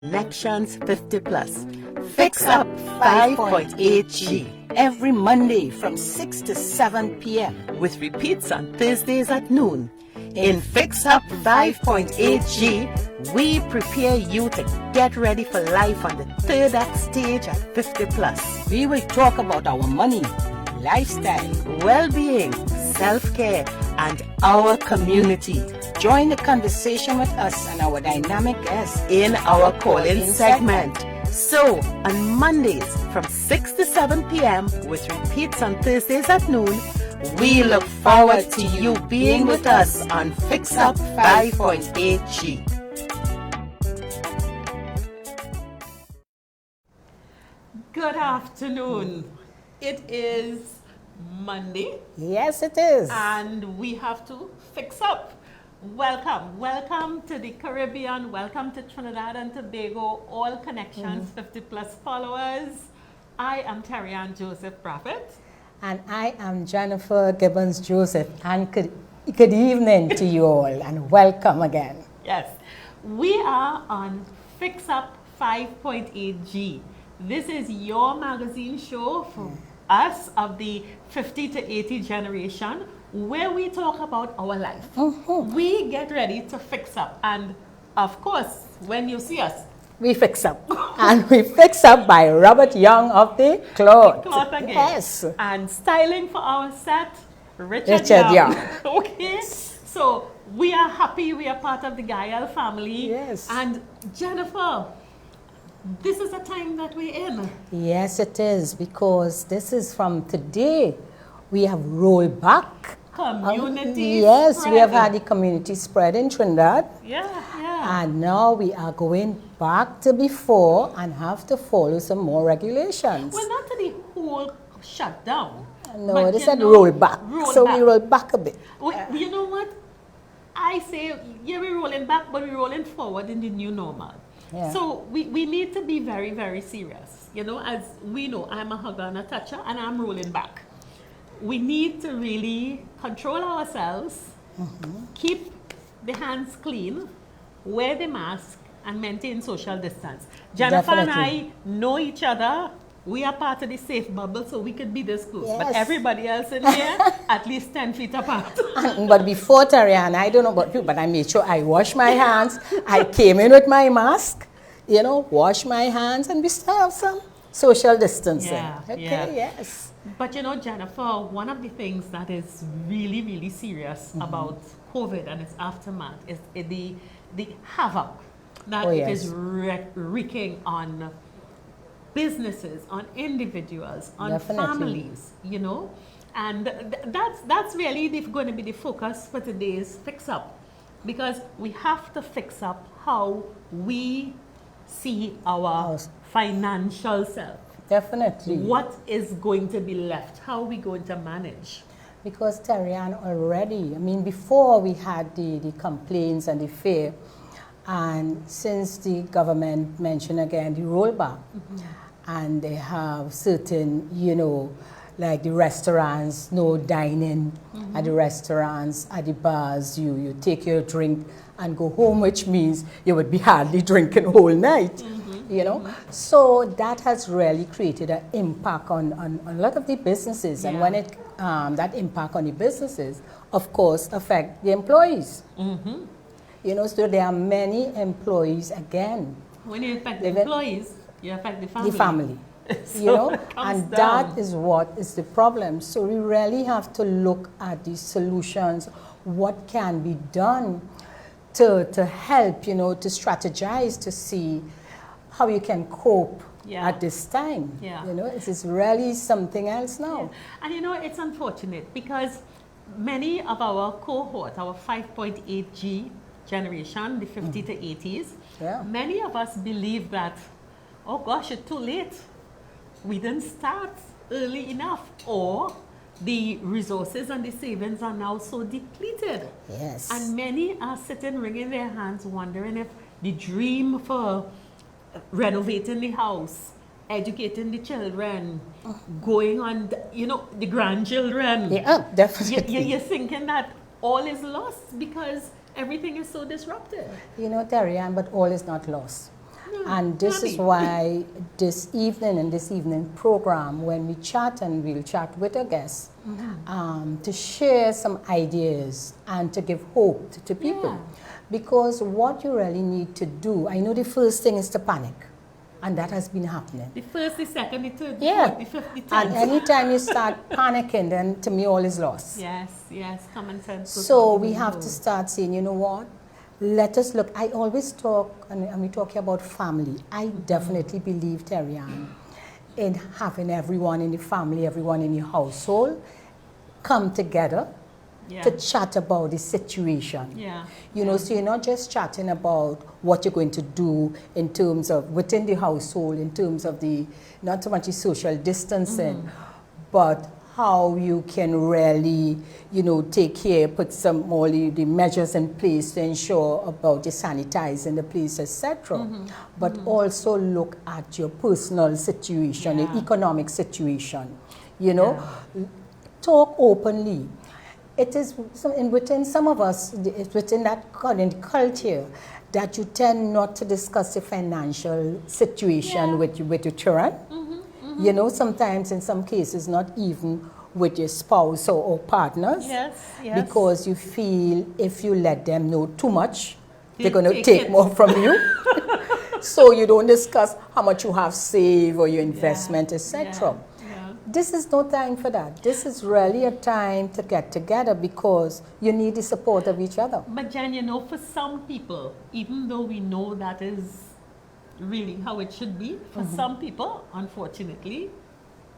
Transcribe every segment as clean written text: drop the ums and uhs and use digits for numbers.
Conec-Tions 50 Plus. Fix Up 5.8G. Every Monday from 6 to 7 p.m. With repeats on Thursdays at noon. In Fix Up 5.8G, we prepare you to get ready for life on the third act stage at 50 Plus. We will talk about our money, lifestyle, well-being, self-care, and our community. Join the conversation with us and our dynamic guests in our call-in segment. So, on Mondays from 6 to 7 p.m. with repeats on Thursdays at noon, we look forward to you being with us on Fix Up 5.8G. Good afternoon. It is Monday. Yes, it is. And we have to fix up. Welcome to the Caribbean. Welcome to Trinidad and Tobago. All Conec-Tions 50 Plus followers. I am Terri-Ann Joseph Prophet. And I am Jennifer Gibbons Joseph. And good evening to you all and welcome again. Yes, we are on Fix Up 5.8G. This is your magazine show for us of the 50 to 80 generation, where we talk about our life. We get ready to fix up. And of course, when you see us, we fix up. And we fix up by Robert Young of the Cloth. Cloth again. Yes. And styling for our set, Richard Young. Okay. So we are happy we are part of the Gayelle family. Yes. And Jennifer, this is the time that we're in. Yes, it is, because this is from today. We have rolled back. Community yes, spread. we have had the community spread in Trinidad. Yeah. And now we are going back to before and have to follow some more regulations. Well, not to the whole shutdown. No, they said roll back. So we roll back a bit. You know what? I say, yeah, we're rolling back, but we're rolling forward in the new normal. Yeah. So we need to be very, very serious. You know, as we know, I'm a hugger and a toucher, and I'm rolling back. We need to really control ourselves, keep the hands clean, wear the mask, and maintain social distance. Jennifer and I know each other. We are part of the safe bubble, so we could be this close. Yes. But everybody else in here, at least 10 feet apart. But before, Terri-Ann, I don't know about you, but I made sure I wash my hands. I came in with my mask, wash my hands, and we still have some social distancing. Yeah, okay, yes. But Jennifer, one of the things that is really, really serious about COVID and its aftermath is the havoc that it is wreaking on businesses, on individuals, on families, and that's really going to be the focus for today's Fix Up, because we have to fix up how we see our financial self. Definitely. What is going to be left? How are we going to manage? Because Terri-Ann, already, before we had the complaints and the fear, and since the government mentioned again the rollback, and they have certain, like the restaurants, no dining at the restaurants, at the bars, you take your drink and go home, which means you would be hardly drinking whole night. So that has really created an impact on a lot of the businesses. And when that impact on the businesses, of course, affect the employees. So there are many employees again. When you affect the employees, you affect the family. The family. And that is what is the problem. So we really have to look at the solutions, what can be done to help, to strategize, to see how you can cope at this time. It is really something else now. And it's unfortunate because many of our cohort, our 5.8G generation, the 50 to 80s, many of us believe that, oh gosh, it's too late. We didn't start early enough, or the resources and the savings are now so depleted. Yes. And many are sitting, wringing their hands, wondering if the dream for renovating the house, educating the children, going on, the grandchildren. Yeah, definitely. You're thinking that all is lost because everything is so disrupted. Terri-Ann, but all is not lost. And this is why this evening program, when we chat, and we'll chat with our guests, to share some ideas and to give hope to people. Yeah. Because what you really need to do, I know the first thing is to panic. And that has been happening. The first, the second, the third, the fourth, the fifth, the 10th. And anytime you start panicking, then to me all is lost. Yes, common sense. So we have to start saying, you know what? Let us look. I always talk, and we're talking about family. I definitely believe, Terri-Ann, in having everyone in the family, everyone in the household come together to chat about the situation. You know, so you're not just chatting about what you're going to do in terms of within the household, in terms of the, not so much the social distancing, but how you can really, you know, take care, put some all the measures in place to ensure about the sanitizing the place, etc. But also look at your personal situation, the economic situation, you know. Talk openly. It is within some of us, it's within that current culture that you tend not to discuss the financial situation with your children. You know, sometimes in some cases not even with your spouse or partners. Because you feel if you let them know too much, they're going to take more from you. So you don't discuss how much you have saved or your investment, etc. This is no time for that. This is really a time to get together because you need the support of each other. But Jan, you know, for some people, even though we know that is really how it should be, for some people, unfortunately,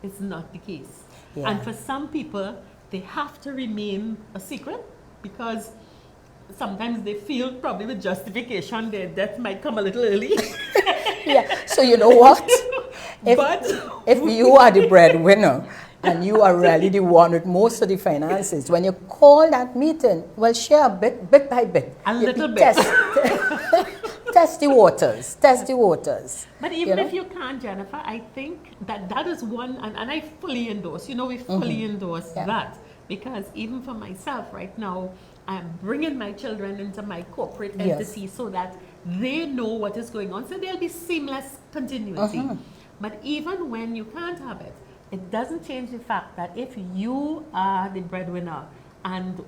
it's not the case. And for some people, they have to remain a secret because sometimes they feel probably with justification their death might come a little early. So you know what? If you are the breadwinner and you are really the one with most of the finances, when you call that meeting, well, share bit by bit. A little bit. Test the waters. Test the waters. But even if you can't, Jennifer, I think that is one, and I fully endorse, you know, we fully endorse that. Because even for myself right now, I'm bringing my children into my corporate entity so that they know what is going on. So there'll be seamless continuity. But even when you can't have it, it doesn't change the fact that if you are the breadwinner and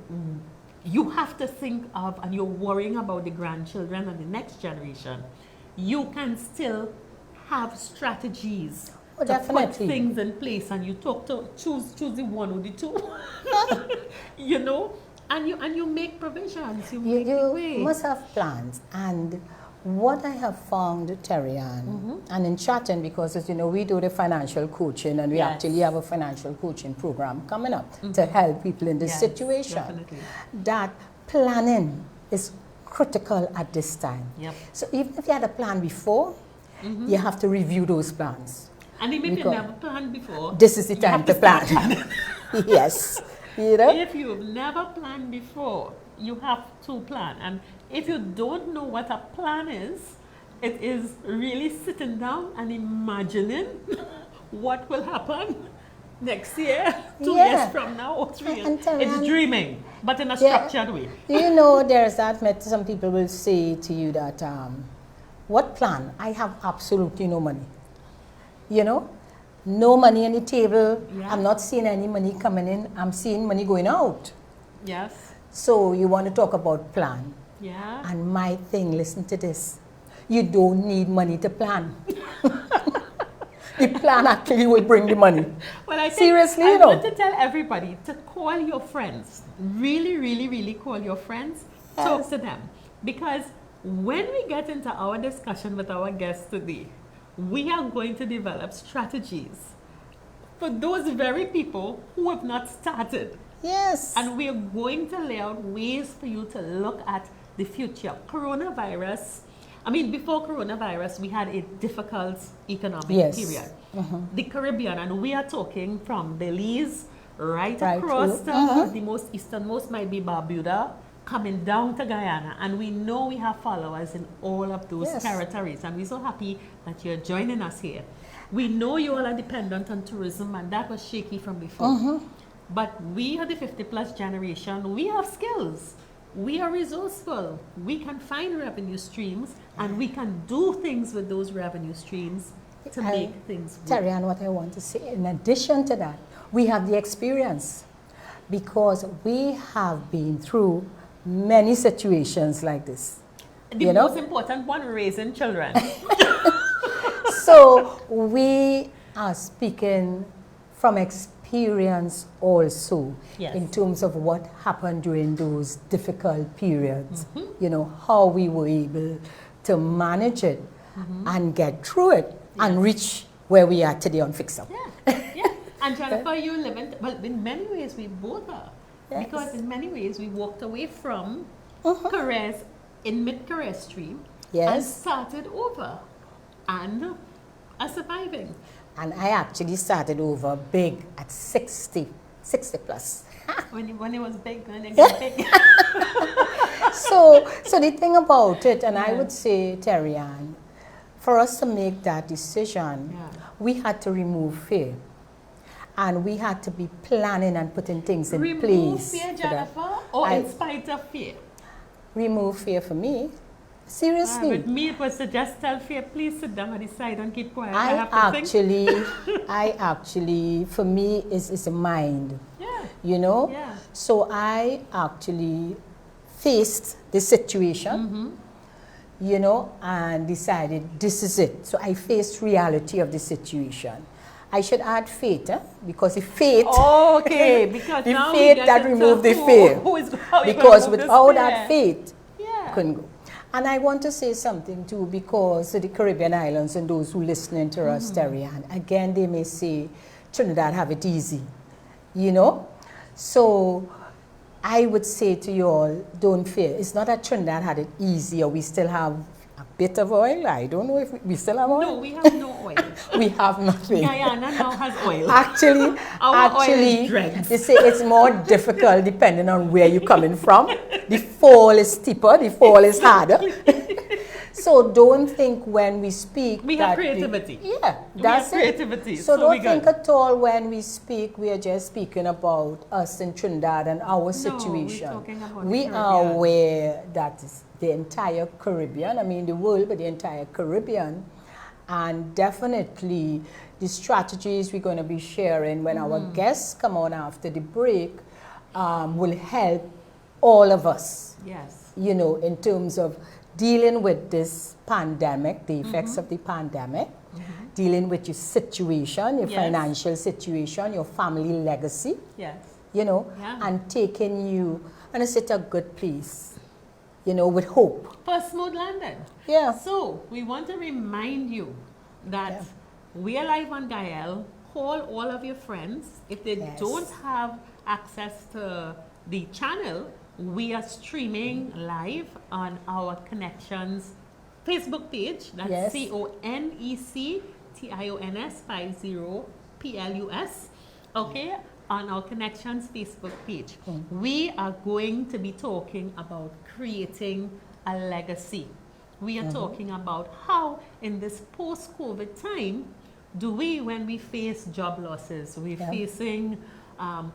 you have to think of, and you're worrying about the grandchildren and the next generation, you can still have strategies to put things in place, and you choose the one or the two, you know, and you make provisions. You must have plans. And what I have found, Terri-Ann, and in chatting, because as you know, we do the financial coaching, and we actually have a financial coaching program coming up to help people in this situation. That planning is critical at this time. So even if you had a plan before, you have to review those plans. And even if you never planned before, this is the time to plan. Yes. You know? If you've never planned before, you have to plan. And if you don't know what a plan is, it is really sitting down and imagining what will happen next year, 2 years from now, or 3 years. It's dreaming, but in a structured way. You know, there's that myth. Some people will say to you that, what plan? I have absolutely no money. You know, no money on the table. I'm not seeing any money coming in. I'm seeing money going out. So you want to talk about plan. And my thing, listen to this. You don't need money to plan. The plan actually will bring the money. Well, I think seriously, I want to tell everybody to call your friends. Really, really, really call your friends. Talk to them. Because when we get into our discussion with our guests today, we are going to develop strategies for those very people who have not started. And we are going to lay out ways for you to look at the future. Coronavirus, I mean, before coronavirus, we had a difficult economic period. The Caribbean, and we are talking from Belize right across the most easternmost might be Barbuda, coming down to Guyana, and we know we have followers in all of those territories, and we're so happy that you're joining us here. We know you all are dependent on tourism, and that was shaky from before. But we are the 50+ generation. We have skills. we are resourceful. We can find revenue streams, and we can do things with those revenue streams to make things work. Terri-Ann, what I want to say, in addition to that, we have the experience because we have been through many situations like this. The most important one, raising children. So we are speaking from experience also, yes, in terms of what happened during those difficult periods, how we were able to manage it and get through it and reach where we are today on Fix Up. Yeah. And Jennifer, you live in many ways we both are. Yes. Because in many ways we walked away from careers in mid-career stream and started over and are surviving. And I actually started over big at 60 plus. when it was big, when it got big. So the thing about it, and I would say, Terri-Ann, for us to make that decision, we had to remove fear. And we had to be planning and putting things in place. Remove fear, Jennifer, or in spite of fear? Remove fear for me. Seriously. With me, it was to just tell fear, please sit down on the side and keep quiet. I actually, for me, it's a mind. Yeah. Yeah. So I actually faced the situation, and decided this is it. So I faced reality of the situation. I should add faith, because the faith, because the now faith that removed the fear. Because without that faith, couldn't go. And I want to say something too, because the Caribbean islands and those who listening to us, Terri-Ann, again, they may say Trinidad have it easy, So I would say to you all, don't fear. It's not that Trinidad had it easy, or we still have a bit of oil. I don't know if we still have oil. No, we have no oil. We have nothing. Guyana now has oil. Actually, oil is dregs. They say it's more difficult depending on where you're coming from. The fall is steeper, the fall is harder. So don't think when we speak. We have creativity. That's creativity. So don't think at all when we speak, we are just speaking about us in Trinidad and our situation. We're talking about we are aware that the entire Caribbean, I mean the world, but the entire Caribbean, and definitely the strategies we're going to be sharing when our guests come on after the break will help all of us. Yes. In terms of dealing with this pandemic, the effects of the pandemic, dealing with your situation, your financial situation, your family legacy, and taking you, and it's at a good place, with hope. For a smooth landing. Yeah. So we want to remind you that we are live on Gayelle. Call all of your friends. If they don't have access to the channel, we are streaming live on our Conec-Tions Facebook page. That's CONECTIONS 50PLUS. Okay, on our Conec-Tions Facebook page. We are going to be talking about creating a legacy. We are talking about how in this post-COVID time do we, when we face job losses, we're facing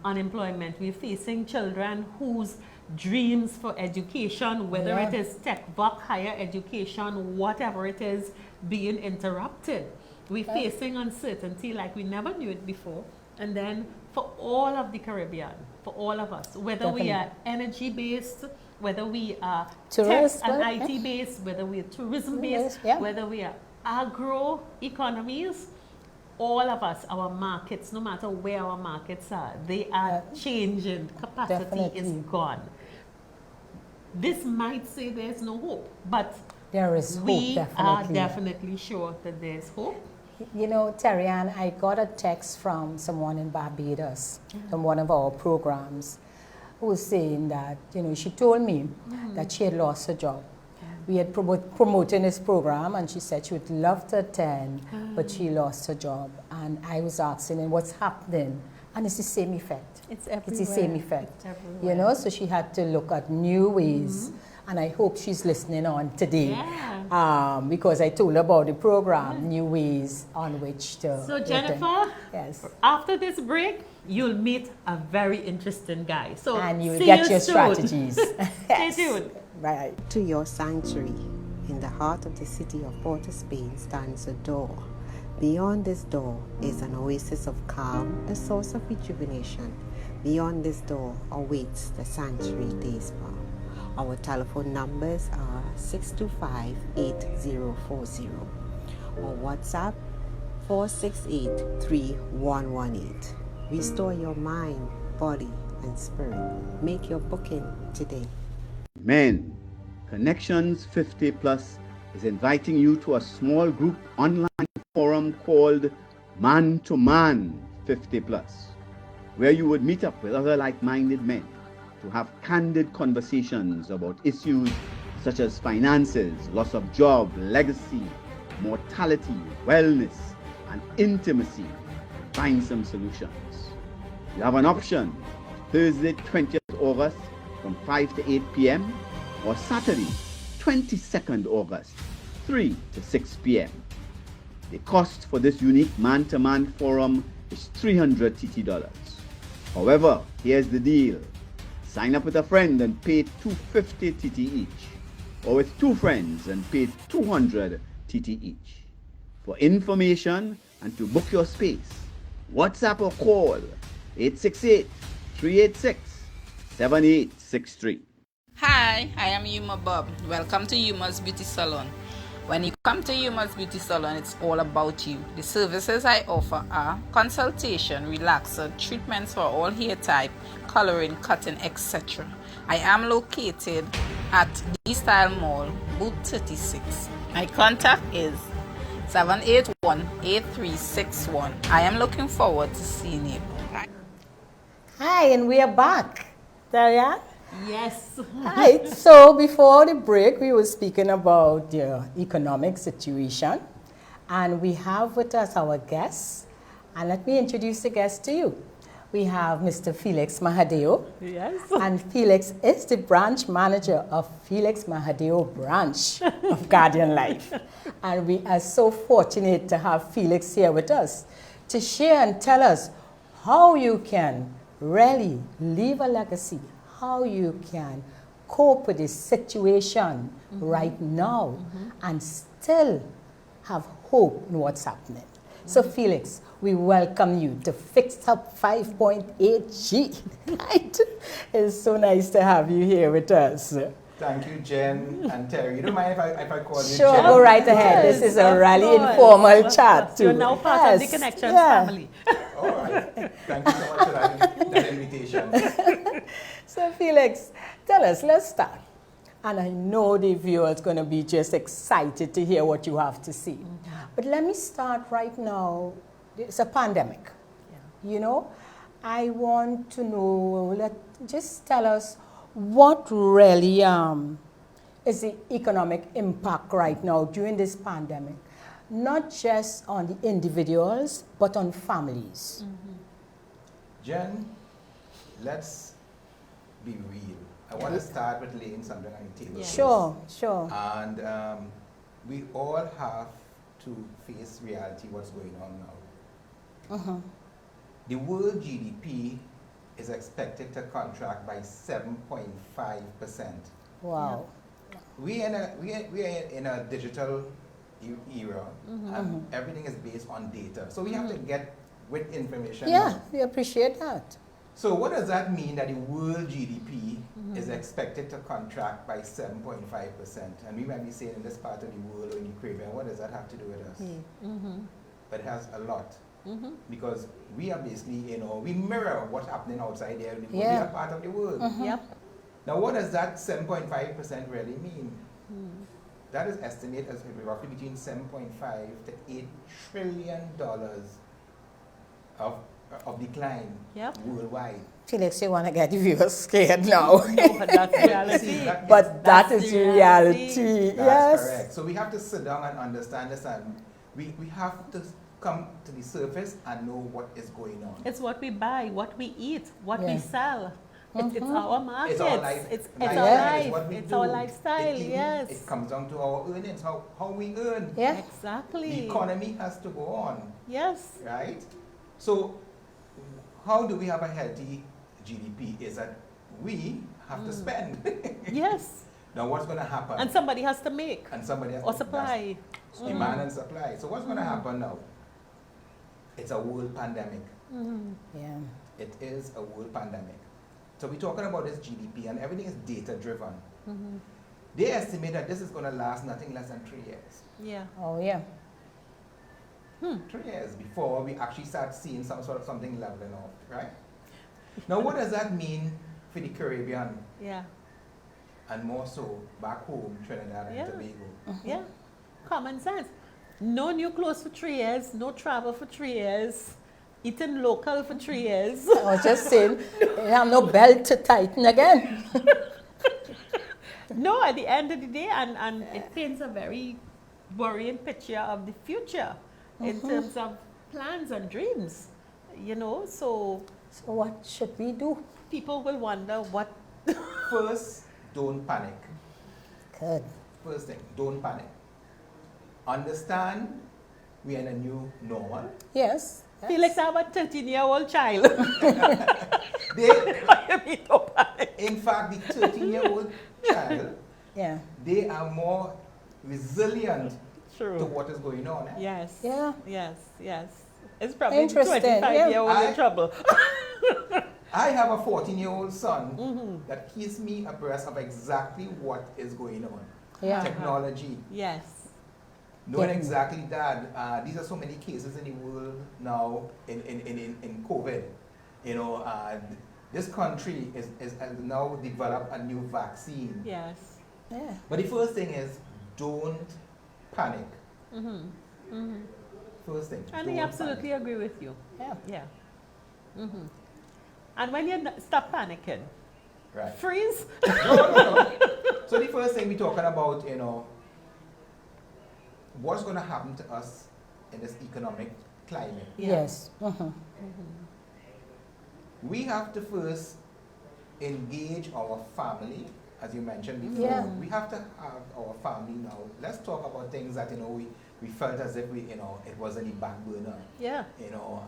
unemployment, we're facing children whose dreams for education, whether it is tech, higher education, whatever it is, being interrupted. We're facing uncertainty like we never knew it before. And then for all of the Caribbean, for all of us, whether we are energy-based, whether we are tech and IT-based, whether we are tourism-based, whether we are agro economies, all of us, our markets, no matter where our markets are, they are changing. Capacity is gone. This might say there's no hope, but there is hope, we are definitely sure that there's hope. Terri-Ann, I got a text from someone in Barbados, from one of our programs, who was saying that, she told me that she had lost her job. We had promoted this program, and she said she would love to attend, but she lost her job. And I was asking her what's happening, and it's the same effect. It's everywhere. It's the same effect. So she had to look at new ways, and I hope she's listening on today. because I told her about the program, new ways on which to. So Jennifer, yes. After this break, you'll meet a very interesting guy. So and you'll see get you your soon. strategies. Stay tuned. Right. To your sanctuary, in the heart of the city of Port of Spain, stands a door. Beyond this door is an oasis of calm, a source of rejuvenation. Beyond this door awaits the sanctuary day spa. Our telephone numbers are 625-8040 or WhatsApp 468-3118. Restore your mind, body, and spirit. Make your booking today. Men, Conec-Tions 50 Plus is inviting you to a small group online forum called Man to Man 50 Plus, where you would meet up with other like-minded men to have candid conversations about issues such as finances, loss of job, legacy, mortality, wellness, and intimacy. Find some solutions. You have an option: Thursday 20th August from 5 to 8 p.m. or Saturday 22nd August 3 to 6 p.m. The cost for this unique man-to-man forum is $300 TT. However, here's the deal. Sign up with a friend and pay $250 TT each, or with two friends and pay $200 TT each. For information and to book your space, WhatsApp or call 868-386-7863. Hi, I am Yuma Bob. Welcome to Yuma's Beauty Salon. When you come to Yuma's Beauty Salon, it's all about you. The services I offer are consultation, relaxer, treatments for all hair type, coloring, cutting, etc. I am located at D-Style Mall, booth 36. My contact is 781-8361. I am looking forward to seeing you. Hi, and we are back. Terri-Ann? Yes. Right. So before the break, we were speaking about the economic situation, and we have with us our guests. And let me introduce the guest to you. We have Mr. Felix Mahadeo. Yes. And Felix is the branch manager of Felix Mahadeo branch of Guardian Life. And we are so fortunate to have Felix here with us to share and tell us how you can really leave a legacy, how you can cope with this situation right now and still have hope in what's happening. So Felix, we welcome you to Fix Up 5.8G. Right? It's so nice to have you here with us. Thank you, Jen and Terry. You don't mind if I call you Sure, Jen? go right ahead. This is a really informal chat too. You're now part of the Conec-Tions family. All right. Thank you so much for that invitation. So Felix, tell us, let's start. And I know the viewers going to be just excited to hear what you have to say. But let me start right now. It's a pandemic. Yeah. You know, I want to know, just tell us what really is the economic impact right now during this pandemic, not just on the individuals, but on families. Jen, let's be real. I want to start with laying something on the table. Yeah. Sure, sure. And we all have to face reality, what's going on now. The world GDP is expected to contract by 7.5%. Wow. We are in a digital era, and everything is based on data. So we have to get with information. Yeah, we appreciate that. So what does that mean that the world GDP is expected to contract by 7.5%? And we might be saying in this part of the world or in the Caribbean, what does that have to do with us? But it has a lot. Because we are basically, we mirror what's happening outside there. We are part of the world. Yep. Now what does that 7.5% really mean? That is estimated as roughly between $7.5 to $8 trillion of decline worldwide. Felix, you want to get the viewers scared now. No, but that's reality. But that is reality. That's Yes. correct. So we have to sit down and understand this, and we have to come to the surface and know what is going on. It's what we buy, what we eat, what we Yeah. sell. It's our market. It's our life. It's life. our life. It's what we It's do. our lifestyle. Yes. It comes down to our earnings, how we earn. Yeah. Exactly. The economy has to go on, Yes. right? So, how do we have a healthy GDP? Is that we have to spend. Yes. Now, what's going to happen? And somebody has to make And somebody has or to supply. demand and supply. So, what's going to happen now? It's a world pandemic. Yeah. It is a world pandemic. So we're talking about this GDP and everything is data driven. They estimate that this is going to last nothing less than 3 years. Yeah. Oh, yeah. 3 years before we actually start seeing some sort of something leveling off, right? Now what does that mean for the Caribbean Yeah. and more so back home, Trinidad and Yeah. Tobago? Yeah. Common sense. No new clothes for 3 years, no travel for 3 years, eating local for 3 years. I was just saying, you have no belt to tighten again. No, at the end of the day, and it paints a very worrying picture of the future in terms of plans and dreams, you know, so So what should we do? people will wonder what. First, don't panic. Good. First thing, don't panic. Understand we are in a new normal. Yes. Felix, I have a 13-year-old child. They, What do you mean, don't panic? in fact, the 13-year-old child, Yeah. they are more resilient to True. what is going on. Yes. Yeah. Yes. Yes. It's probably the Interesting, 25-year-old yeah. in trouble. I have a 14-year-old son that keeps me abreast of exactly what is going on. Yeah. Technology, Yes. knowing Yeah. exactly that. These are so many cases in the world now in COVID. You know, this country has now developed a new vaccine. Yes. Yeah. But the first thing is don't panic. First thing. And don't I absolutely panic. agree with you. Yeah. Yeah. And when you stop panicking, Right. freeze. No. So the first thing we're talking about, you know, what's going to happen to us in this economic climate? Yes. We have to first engage our family, as you mentioned before. Yeah. We have to have our family now. Let's talk about things that, you know, we felt as if it was in the back burner. Yeah. You know,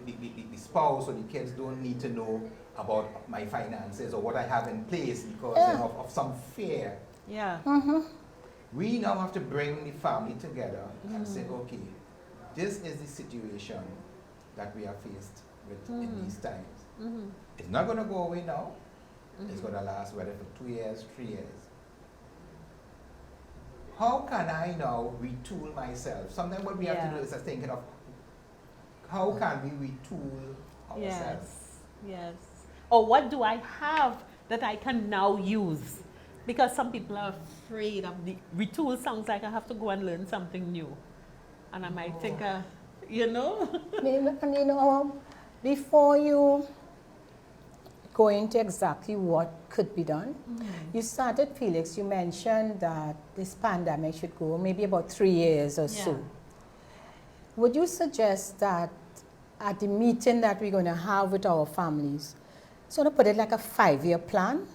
the spouse or the kids don't need to know about my finances or what I have in place because you know, of some fear. Yeah. We now have to bring the family together and say, okay, this is the situation that we are faced with in these times. It's not going to go away now. It's going to last whether for 2 years, 3 years. How can I now retool myself? Sometimes what we have to do is thinking of how can we retool ourselves? Yes. Or what do I have that I can now use? Because some people are afraid of the retool. Sounds like I have to go and learn something new, and I might think, you know. And you know, before you go into exactly what could be done, you started, Felix, you mentioned that this pandemic should go maybe about 3 years or so. Would you suggest that at the meeting that we're going to have with our families, sort of put it like a 5-year plan?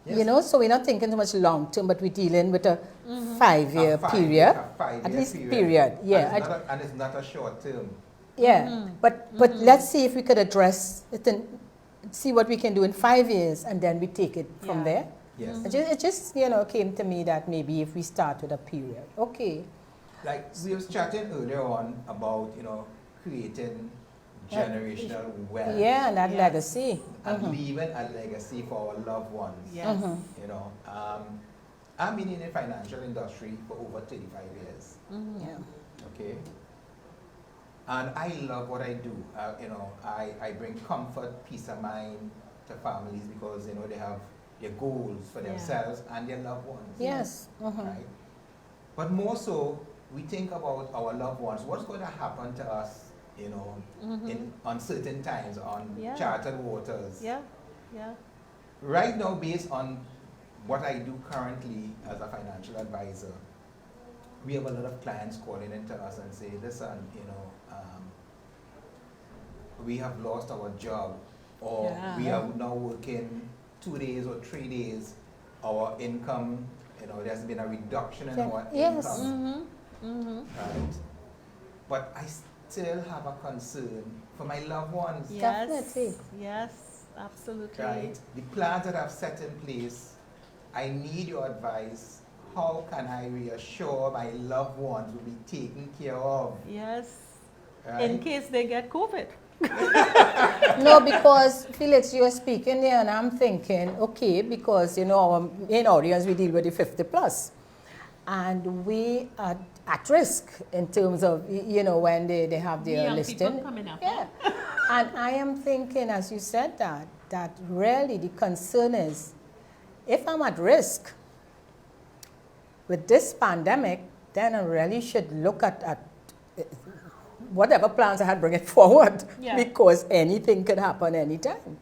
Yes. You know, so we're not thinking too much long term, but we're dealing with a 5-year period. A 5-year At least period, yeah. And it's not a short term. Yeah, but let's see if we could address it and see what we can do in 5 years, and then we take it from there. Yes. It just you know came to me that maybe if we start with a period, okay. Like we was chatting earlier on about, you know, creating generational wealth. Yeah, and that legacy. And leaving a legacy for our loved ones. Yes. You know, I've been in the financial industry for over 35 years. Yeah. Okay. And I love what I do. You know, I bring comfort, peace of mind to families because, you know, they have their goals for themselves and their loved ones. Yes. Right? But more so, we think about our loved ones. What's going to happen to us, you know, in uncertain times, on chartered waters? Yeah. Yeah. Right now, based on what I do currently as a financial advisor, we have a lot of clients calling into us and say, listen, you know, we have lost our job or Yeah. we are now working 2 days or 3 days, our income, there's been a reduction in our Yes. income. Right? But I still have a concern for my loved ones. Yes. Definitely. Yes, absolutely. Right? The plans that I've set in place, I need your advice. How can I reassure my loved ones will be taken care of? Yes. Right? In case they get COVID. No, because Felix, you are speaking there, and I'm thinking, okay, because our main audience, we deal with the 50 plus, and we are at risk in terms of when they have their Young listing. people coming up. Yeah, and I am thinking, as you said, that really the concern is, if I'm at risk with this pandemic, then I really should look at whatever plans I had, bring it forward, Yeah. because anything could happen anytime,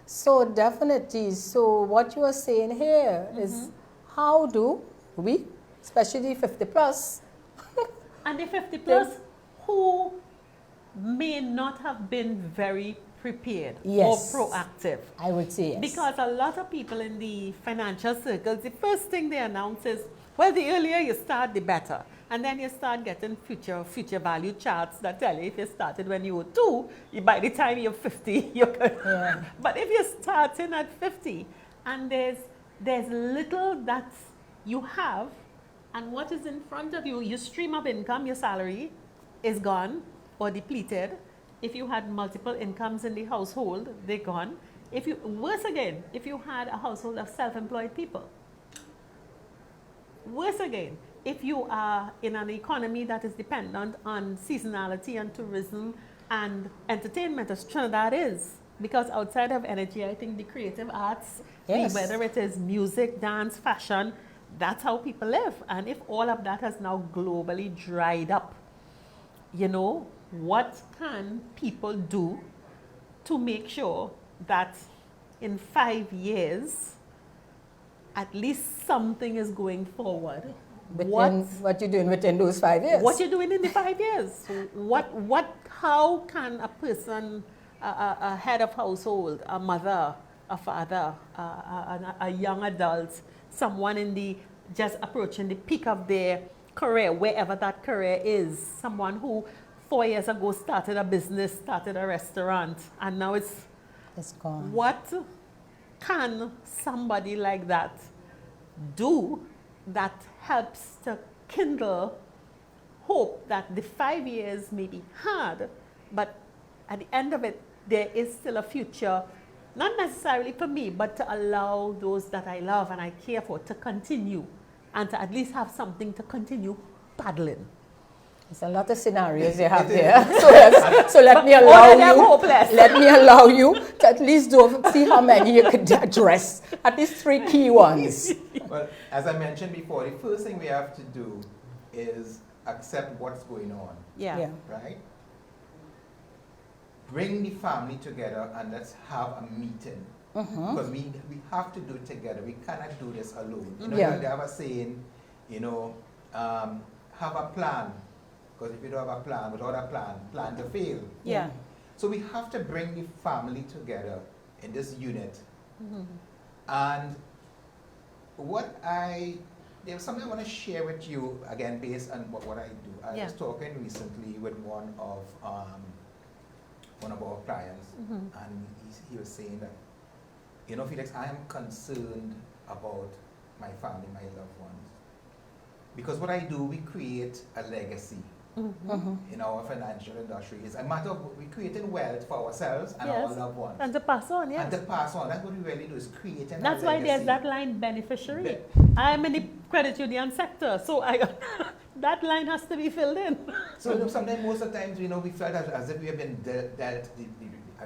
So definitely, so what you are saying here is, how do we, especially 50 plus, And the 50 plus who may not have been very prepared Yes. or proactive. I would say yes. Because a lot of people in the financial circles, the first thing they announce is, well, the earlier you start, the better. And then you start getting future value charts that tell you if you started when you were 2, by the time you're 50, you could. Yeah. But if you're starting at 50 and there's little that you have, and what is in front of you, your stream of income, your salary is gone or depleted. If you had multiple incomes in the household, they're gone. Worse again, if you had a household of self-employed people. Worse again, if you are in an economy that is dependent on seasonality and tourism and entertainment, as Trinidad is. Because outside of energy, I think the creative arts, Yes. whether it is music, dance, fashion, that's how people live. And if all of that has now globally dried up, what can people do to make sure that in 5 years, at least something is going forward? What you're doing within those 5 years? What you're doing in the 5 years? How can a person, a head of household, a mother, a father, a young adult, someone just approaching the peak of their career, wherever that career is, someone who 4 years ago started a business, started a restaurant, and now it's gone. what can somebody like that do that helps to kindle hope that the 5 years may be hard, but at the end of it, there is still a future, not necessarily for me, but to allow those that I love and I care for to continue and to at least have something to continue paddling. There's a lot of scenarios you have there. So let me allow you. Let me allow you to at least see how many you could address. At least 3 key ones. Well, as I mentioned before, the first thing we have to do is accept what's going on. Yeah. Right? Bring the family together and let's have a meeting. Because we have to do it together. We cannot do this alone. They have a saying, have a plan. Because if you don't have a plan, without a plan to fail. Yeah. So we have to bring the family together in this unit. And there's something I want to share with you, again, based on what I do. I was talking recently with one of our clients, and he was saying that, Felix, I am concerned about my family, my loved ones. Because what I do, we create a legacy in our financial industry. It's a matter of we creating wealth for ourselves and our loved ones. And to pass on, yes. And to pass on. That's what we really do, is creating a That's legacy. why there's that line, beneficiary. I'm in the credit union sector, so that line has to be filled in. So sometimes, most of the times, we felt as if we have been dealt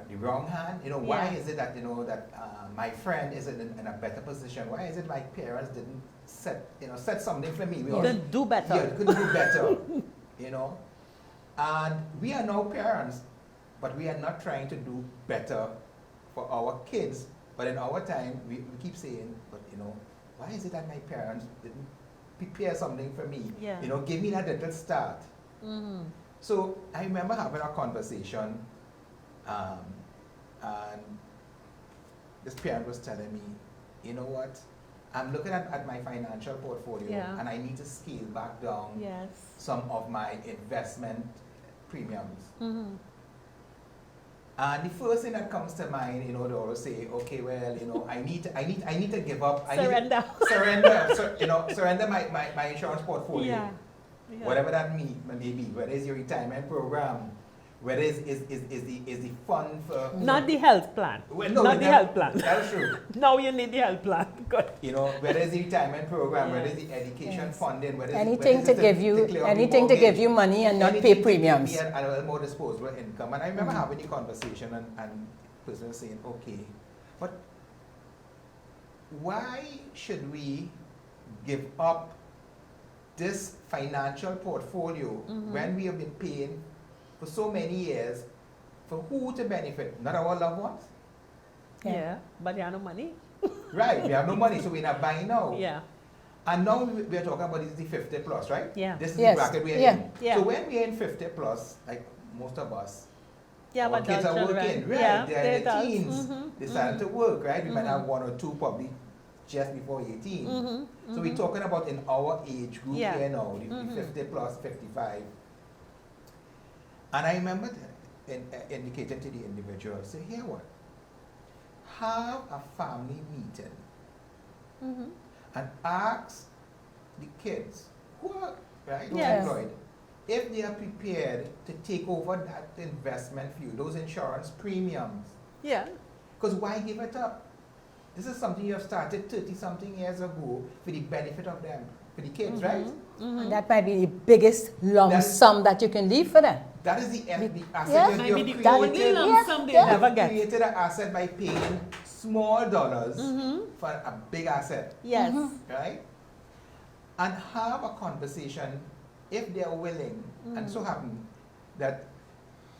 the wrong hand. Why is it that, that my friend is in a better position? Why is it my parents didn't set something for me? Couldn't do better. Yeah, couldn't do better. And we are now parents, but we are not trying to do better for our kids. But in our time, we keep saying, but why is it that my parents didn't prepare something for me? Yeah. Give me that little start. So I remember having a conversation, and this parent was telling me, you know what, I'm looking at my financial portfolio Yeah. and I need to scale back down Yes. some of my investment premiums. Mm-hmm. And the first thing that comes to mind, they always say, okay, well, I need to give up. Surrender. Surrender my insurance portfolio. Yeah. Yeah. Whatever that may be, whether it's your retirement program, whether it's the fund for... Not the health plan. Well, no, not the health plan. That's true. Now you need the health plan. Good. Whether it's the retirement program, whether Yes. it's the education Yes. funding, whether Anything it's to the- give you, to clear up the anything to give mortgage, you money and not pay anything to premiums. give me a little more disposable income. And I remember having the conversation and the person was saying, okay, but why should we give up this financial portfolio when we have been paying for so many years for who to benefit? Not our loved ones? Yeah. But you have no money. Right, we have no money, so we're not buying now. Yeah. And now we're talking about this is the 50 plus, right? Yeah. This is Yes. the bracket we're Yeah. in. Yeah. So when we're in 50 plus, like most of us, Yeah, our but kids are children. working, right? Yeah, They're in their adults. teens. Mhm, They started to work, right? We might have one or two probably just before 18. So we're talking about in our age group Yeah. here now, the 50 plus, 55. And I remember indicating to the individual, say, here what? Have a family meeting and ask the kids who are who are Yes. employed if they are prepared to take over that investment for you, those insurance premiums. Yeah. Because why give it up? This is something you have started 30-something years ago for the benefit of them, for the kids, right? And that might be the biggest lump That's- sum that you can leave for them. That is the asset Yeah. you Maybe have the only created. lump sum they Yeah. never You get. created an asset by paying small dollars for a big asset, Yes. right? And have a conversation if they are willing. And so happen that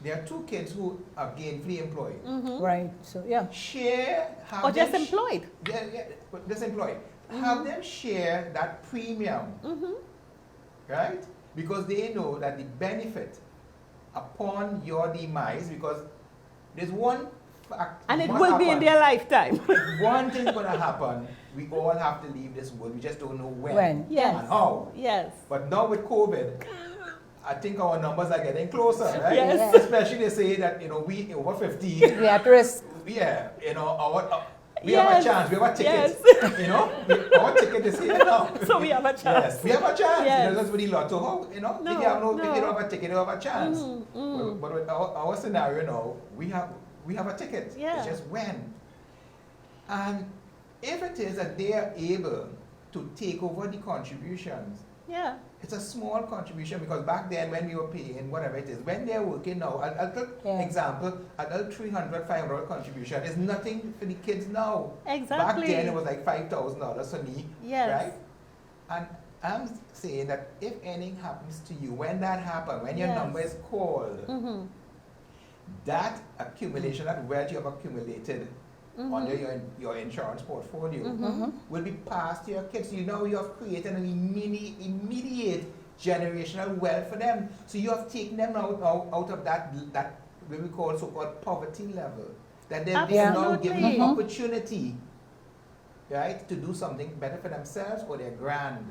there are two kids who are gainfully employed. Right. So yeah. Share, have Or just them employed. just employed. Have them share that premium, right? Because they know that the benefit upon your demise, because there's one fact. And it must will be in happen. their lifetime. One thing's going to happen. We all have to leave this world. We just don't know when, When. Yes. and how. Yes. But now with COVID, I think our numbers are getting closer, right? Yes. Especially they say that we over 50, We have to risk. yeah, we have a Yes. chance. We have a ticket. Yes. Our ticket is here now. So we have a chance. Yes, we have a chance. Yes. That's with the lotto. How, if No, you have if you no. don't have a ticket, you have a chance. But with our scenario now, we have a ticket. Yeah. It's just when. And if it is that they are able to take over the contributions, Yeah. it's a small contribution because back then when we were paying whatever it is, when they're working now, example, adult $300, $500 contribution is nothing for the kids now. Exactly. Back then it was like $5,000 for me, Yes. right? And I'm saying that if anything happens to you, when that happens, when your Yes. number is called, that accumulation, that wealth you have accumulated under your insurance portfolio will be passed to your kids. So you have created an immediate generational wealth for them. So you have taken them out of that what we call so-called poverty level. That they are now given an Absolutely. opportunity, right, to do something better for themselves or their grand.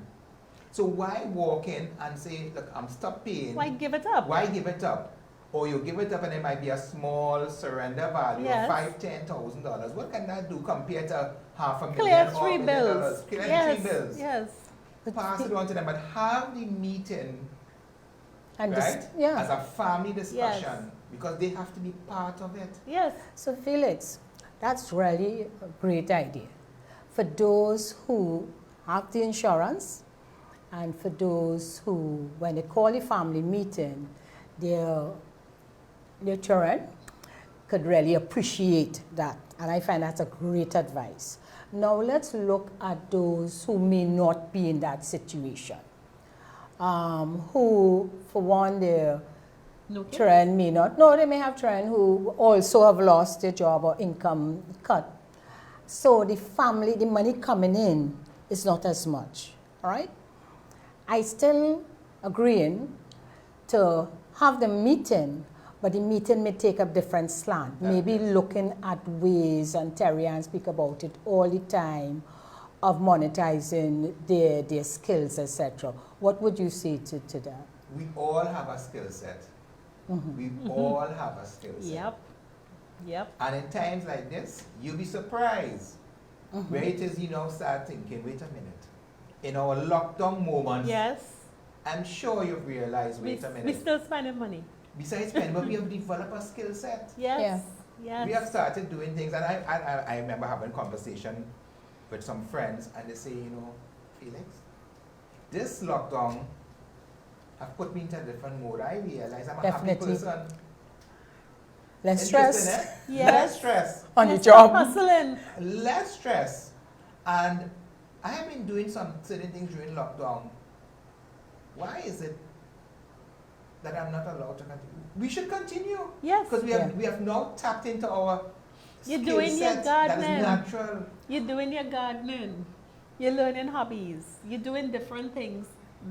So why walk in and say, look, I'm stop paying. Why give it up? Why give it up? Or you give it up and it might be a small surrender value Yes. of $5,000-$10,000. What can that do compared to $500,000 Clear or three $1 million? bills. Clear Yes. 3 bills. Yes. Pass it on to them, but have the meeting, And right, this, yeah. as a family discussion because they have to be part of it. Yes. So Felix, that's really a great idea. For those who have the insurance and for those who, when they call the family meeting, their children could really appreciate that. And I find that's a great advice. Now let's look at those who may not be in that situation. Who, for one, their No kids? children may not. No, they may have children who also have lost their job or income cut. So the family, the money coming in is not as much, all right? I still agreeing to have the meeting, but the meeting may take a different slant. Maybe looking at ways, and Terri-Ann speak about it all the time, of monetizing their skills, etc. What would you say to that? We all have a skill set. We all have a skill set. Yep. And in times like this, you'll be surprised where it is you now start thinking, wait a minute. In our lockdown moments, Yes. I'm sure you've realized, wait a minute. We're still spending money. Besides spending, but we have developed a skill set. Yes. Yes. We have started doing things, and I remember having conversation with some friends, and they say, you know, Felix, this lockdown have put me into a different mode. I realize I'm a happy person. Less stress. Yes. Less stress. On your job. Hustling. Less stress. And I have been doing some certain things during lockdown. Why is it that I'm not allowed to continue? We should continue. Yes. Because we have now tapped into our You're skill doing your set that is gardening. natural. You're doing your gardening. You're learning hobbies. You're doing different things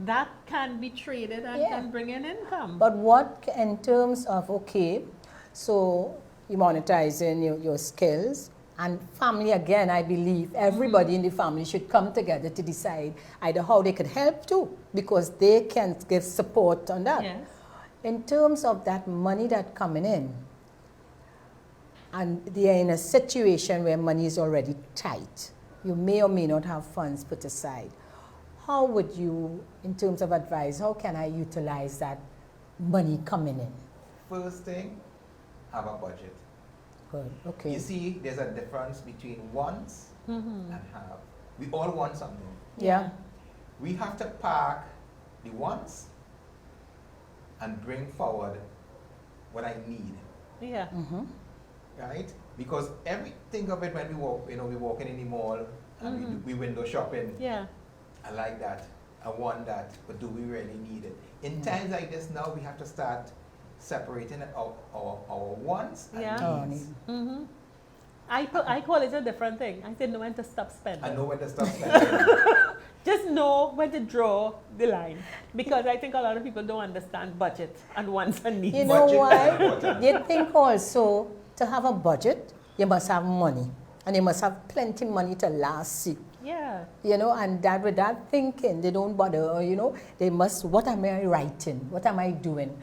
that can be traded and can bring in income. But what in terms of, okay, so you're monetizing your skills, and family, again, I believe everybody in the family should come together to decide either how they could help too, because they can give support on that. Yes. In terms of that money that coming in, and they are in a situation where money is already tight, you may or may not have funds put aside. How would you, in terms of advice, how can I utilize that money coming in? First thing, have a budget. Good, okay. You see, there's a difference between wants and have. We all want something. Yeah. We have to park the wants and bring forward what I need. Yeah. Right? Because think of it when we walk, we're walking in the mall and we window shopping. Yeah. I like that. I want that. But do we really need it? In times like this now, we have to start separating our wants and needs. I call it a different thing. I said know when to stop spending. I know when to stop spending. Just know when to draw the line. Because I think a lot of people don't understand budget and wants and needs. You know Budget why? is important. They think also to have a budget, you must have money. And you must have plenty money to last you. Yeah. You know, and that with that thinking, they don't bother, you know, they must, what am I writing? What am I doing?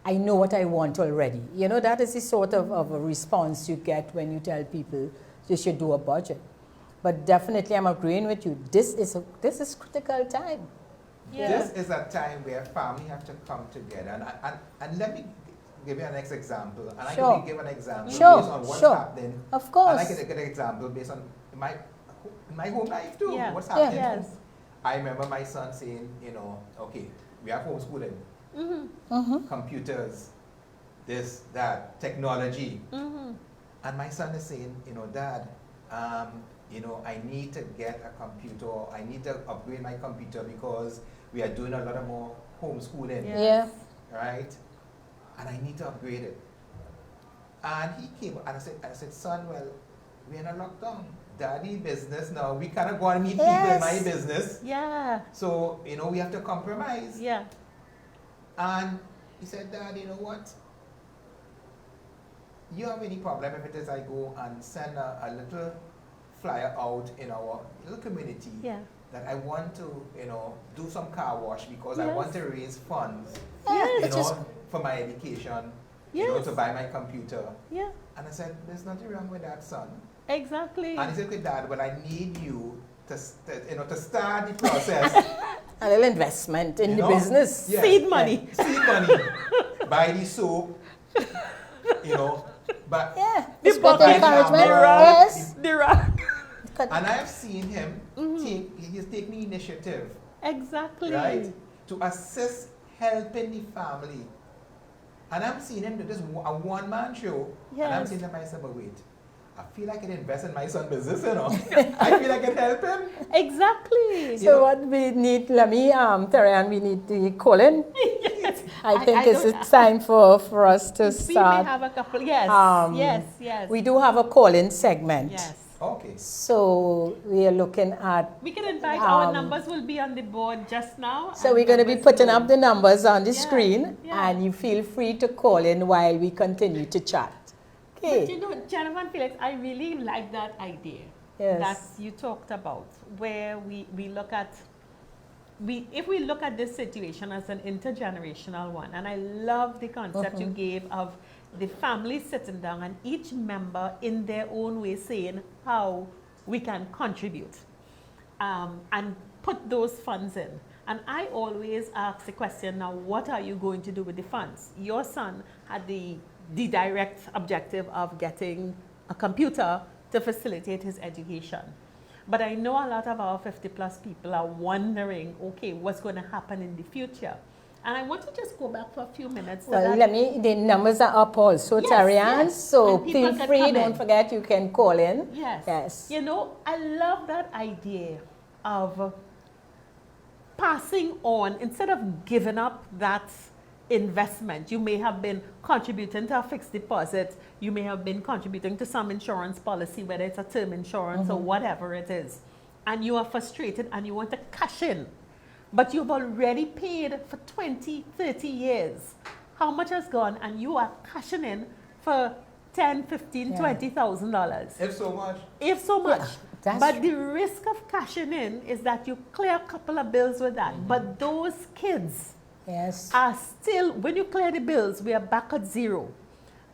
I know what I want already. You know, that is the sort of a response you get when you tell people you should do a budget. But definitely I'm agreeing with you. This is critical time. Yeah. This is a time where family have to come together. And let me give you an next example. And I can give an example based on what's happening. Of course. And I can give an example based on my home life too. Yeah. What's happening. Yes. I remember my son saying, you know, okay, we have homeschooling. Computers, this, that, technology. And my son is saying, you know, Dad, you know, I need to get a computer, or I need to upgrade my computer because we are doing a lot of more homeschooling. Yeah. Right? And I need to upgrade it. And he came and I said, son, well, we're in a lockdown. Daddy business now. We cannot go and meet people in my business. Yeah. So, you know, we have to compromise. Yeah. And he said, Dad, you know what? You have any problem if it is I go and send a little flyer out in our little community that I want to, you know, do some car wash because I want to raise funds, you know, for my education, you know, to buy my computer. Yeah. And I said, there's nothing wrong with that, son. Exactly. And he said, okay, Dad, but I need you to start the process. A little investment in You the know? business. Yes. Seed money. Seed money. Buy the soap, you know. But it's good bucket, encouragement. the rug, The rock. and I have seen him he's taking the initiative, Exactly. right, to assist helping the family. And I'm seeing him do this a one-man show, and I'm Yes. saying to myself, but wait, I feel like I can invest in my son's business, you know. I feel like I can help him. Exactly. So what we need, let me, Terri-Ann, we need the calling. I think it's time for us to We may start. have a couple. Yes. Yes. We do have a call-in segment. Yes. Okay. So we are looking at... We can invite, our numbers will be on the board just now. So we're going to be putting up the numbers on the screen, yeah. and you feel free to call in while we continue to chat. Okay. But you know, Jennifer and Felix, I really like that idea that you talked about, where we look at, if we look at this situation as an intergenerational one, and I love the concept you gave of the family sitting down and each member in their own way saying how we can contribute and put those funds in. And I always ask the question, now what are you going to do with the funds? Your son had the direct objective of getting a computer to facilitate his education. But I know a lot of our 50+ people are wondering, okay, what's going to happen in the future? And I want to just go back for a few minutes. Well, the numbers are up also, yes, Terri-Ann, yes. so feel free, don't forget you can call in. Yes. Yes. You know, I love that idea of passing on, instead of giving up that investment. You may have been contributing to a fixed deposit, you may have been contributing to some insurance policy, whether it's a term insurance or whatever it is, and you are frustrated and you want to cash in, but you've already paid for 20, 30 years. How much has gone, and you are cashing in for $10, $15, $20,000. If so much. If so much. Yeah, but the risk of cashing in is that you clear a couple of bills with that. But those kids are still, when you clear the bills, we are back at zero.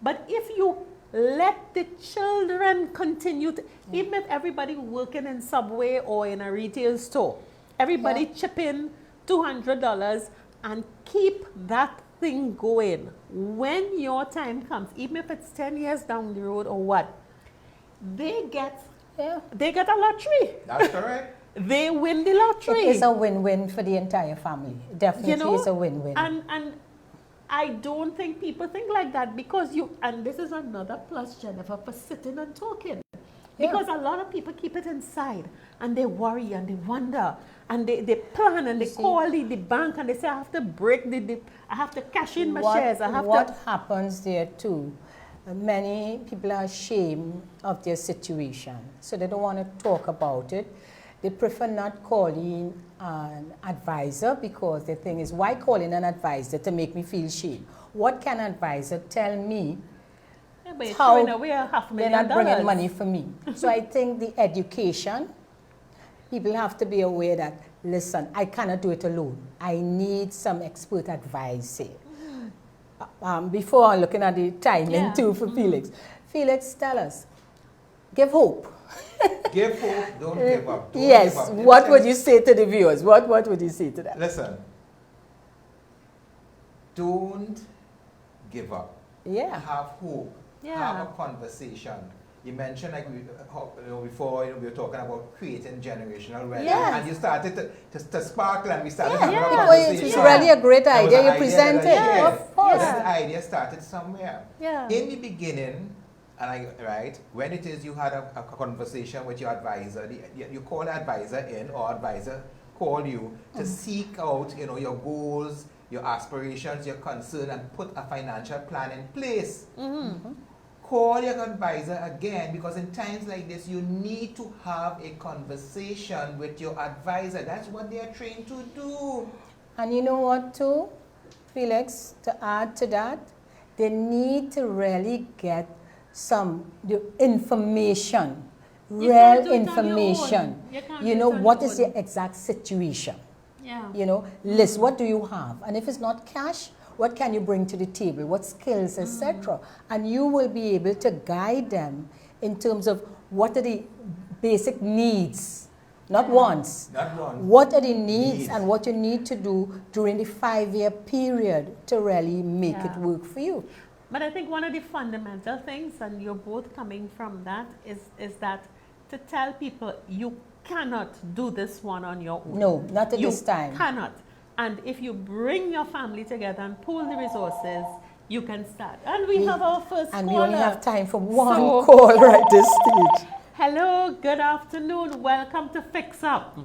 But if you let the children continue to, even if everybody working in Subway or in a retail store, everybody chip in $200 and keep that thing going. When your time comes, even if it's 10 years down the road or what, they get a lottery. That's correct. They win the lottery. It is a win-win for the entire family. Definitely is a win-win. And I don't think people think like that, because and this is another plus, Jennifer, for sitting and talking. Because a lot of people keep it inside and they worry and they wonder and they plan and they call the bank and they say, I have to break I have to cash in my shares. What happens there too, many people are ashamed of their situation, so they don't want to talk about it. They prefer not calling an advisor, because the thing is, why calling an advisor to make me feel shame? What can an advisor tell me? How they're not bringing money for me. So I think the education, people have to be aware that, listen, I cannot do it alone. I need some expert advice here. Before looking at the timing too for Felix. Felix, tell us, give hope. Give hope, don't give up. Don't yes, give up. What would you say to the viewers? What would you say to them? Listen, don't give up. Yeah. Have hope. Yeah. Have a conversation. You mentioned, like before, we were talking about creating generational wealth, and you started to sparkle, and we started having a conversation. It's really a great idea you presented. Of course. This idea started somewhere. Yeah. In the beginning, when it is you had a conversation with your advisor, you call the advisor in, or advisor call you to seek out, your goals, your aspirations, your concern, and put a financial plan in place. Call your advisor again, because in times like this, you need to have a conversation with your advisor. That's what they are trained to do. And you know what too, Felix, to add to that, they need to really get some information, real information. What is the exact situation? List, what do you have? And if it's not cash, what can you bring to the table? What skills, etc.? And you will be able to guide them in terms of what are the basic needs, not wants. Not wants. What are the needs and what you need to do during the 5-year period to really make it work for you. But I think one of the fundamental things, and you're both coming from that, is that to tell people you cannot do this one on your own. No, not at this time. You cannot. And if you bring your family together and pool the resources, you can start. And we have our first caller. And we only have time for one call right this stage. Hello, good afternoon. Welcome to Fix Up.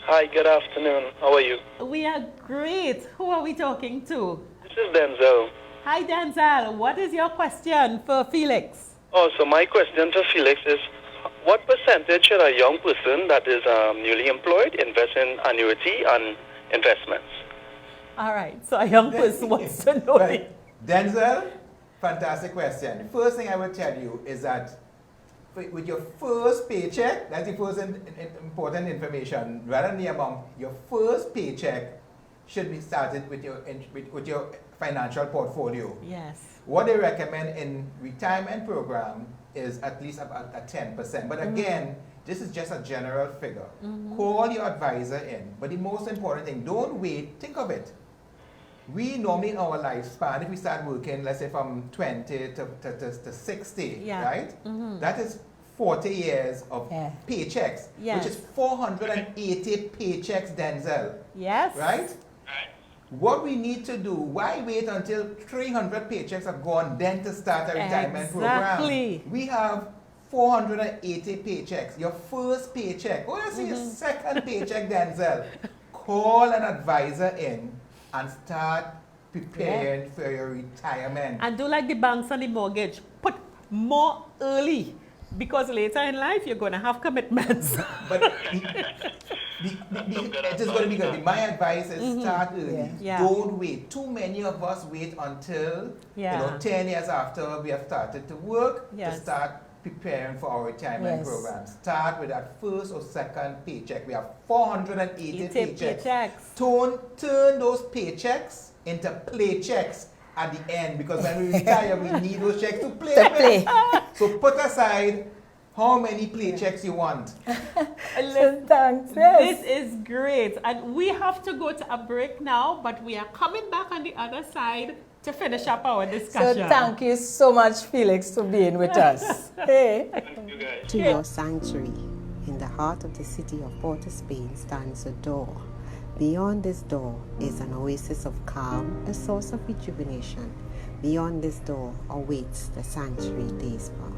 Hi, good afternoon. How are you? We are great. Who are we talking to? This is Denzel. Hi, Denzel. What is your question for Felix? Oh, so my question to Felix is, what percentage should a young person that is newly employed invest in annuity and investments? All right, so a young person wants to know. Right. Denzel, fantastic question. The first thing I will tell you is that with your first paycheck, that's the first important information, rather than the amount, your first paycheck should be started with your financial portfolio. Yes. What they recommend in retirement program is at least about a 10%. But again, this is just a general figure. Call your advisor in. But the most important thing, don't wait. Think of it. We normally in our lifespan, if we start working, let's say from 20 to 60, right? That is 40 years of paychecks, which is 480 paychecks, Denzel. Yes. Right? What we need to do, why wait until 300 paychecks have gone then to start a retirement program? We have 480 paychecks. Your first paycheck, let's say your second paycheck, Denzel. Call an advisor in and start preparing for your retirement. And do like the banks and the mortgage. Put more early, because later in life you're going to have commitments. But it is going to be good. My advice is start early. Don't wait. Too many of us wait until 10 years after we have started to work to start preparing for our retirement program. Start with that first or second paycheck. We have 480 paychecks. Turn those paychecks into playchecks at the end, because when we retire, we need those checks to play with. So put aside how many paychecks you want. Thanks. This is great. And we have to go to a break now, but we are coming back on the other side to finish up our discussion. So thank you so much, Felix, for being with us. Hey. Thank you, guys. To your sanctuary, in the heart of the city of Port of Spain, stands a door. Beyond this door is an oasis of calm, a source of rejuvenation. Beyond this door awaits the sanctuary day spa.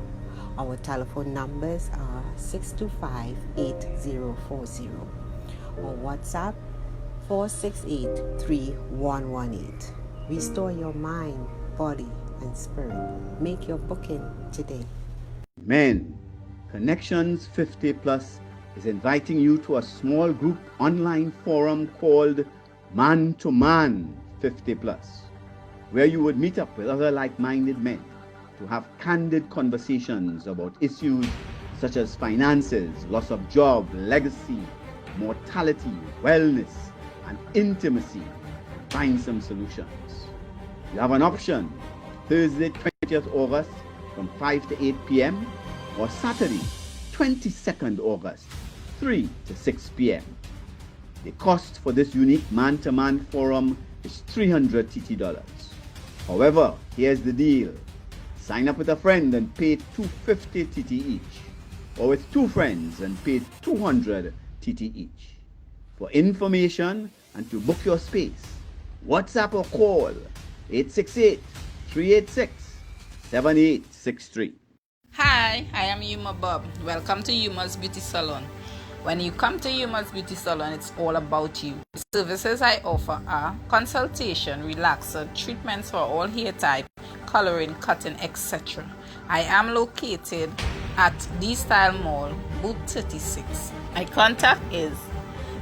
Our telephone numbers are 625-8040 or WhatsApp 468-3118. Restore your mind, body, and spirit. Make your booking today. Men, Conec-Tions 50 Plus is inviting you to a small group online forum called Man to Man 50 Plus, where you would meet up with other like-minded men to have candid conversations about issues such as finances, loss of job, legacy, mortality, wellness, and intimacy. Find some solutions. You have an option: Thursday 20th August from 5 to 8 p.m. or Saturday 22nd August 3 to 6 p.m. The cost for this unique man-to-man forum is $300 TT. However, here's the deal. Sign up with a friend and pay $250 TT each, or with two friends and pay $200 TT each. For information and to book your space, WhatsApp or call 868-386-7863. Hi, I am Yuma Bob. Welcome to Yuma's Beauty Salon. When you come to Yuma's Beauty Salon, it's all about you. The services I offer are consultation, relaxer, treatments for all hair type, coloring, cutting, etc. I am located at D-Style Mall, Booth 36. My contact is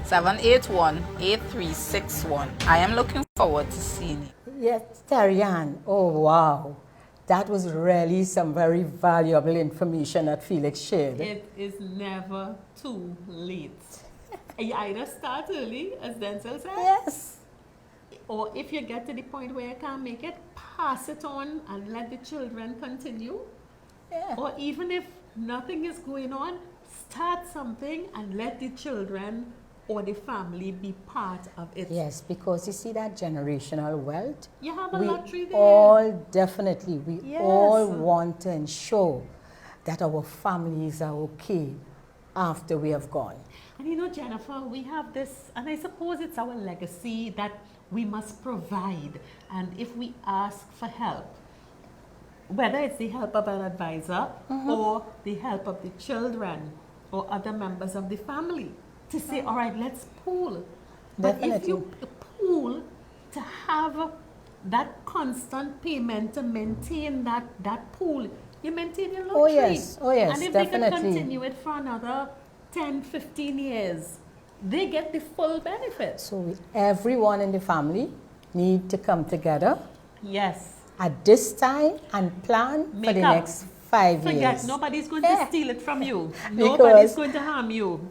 781-8361. I am looking forward to seeing you. Yes, Terri-Ann. Oh, wow. That was really some very valuable information that Felix shared. It is never too late. You either start early, as Denzel said. Yes. Or if you get to the point where you can't make it, pass it on and let the children continue. Yeah. Or even if nothing is going on, start something and let the children or the family be part of it. Yes, because you see that generational wealth. You have a lottery there. All want to ensure that our families are okay after we have gone. And you know, Jennifer, we have this, and I suppose it's our legacy that we must provide. And if we ask for help, whether it's the help of an advisor or the help of the children or other members of the family, to say, all right, let's pool. But if you pool to have that constant payment to maintain that pool, you maintain your Oh lottery. yes, And if definitely. they can continue it for another 10, 15 years, they get the full benefit. So everyone in the family need to come together. Yes. At this time and plan for the next 5 years. Forget, nobody's going to steal it from you. Because, Nobody's going to harm you.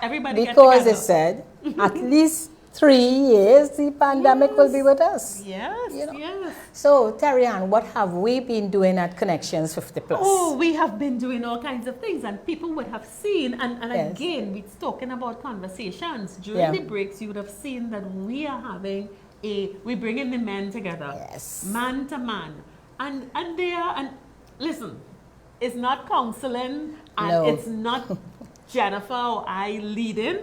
Everybody because get it said at least 3 years the pandemic will be with us. Yes, you know. yes. So Terri-Ann, what have we been doing at Conec-Tions 50 Plus? Oh, we have been doing all kinds of things, and people would have seen, and Yes. again, we're talking about conversations. During the breaks, you would have seen that we are having we're bringing the men together. Yes. Man to man. And they are, and listen, it's not counseling, and No. it's not Jennifer or I leading.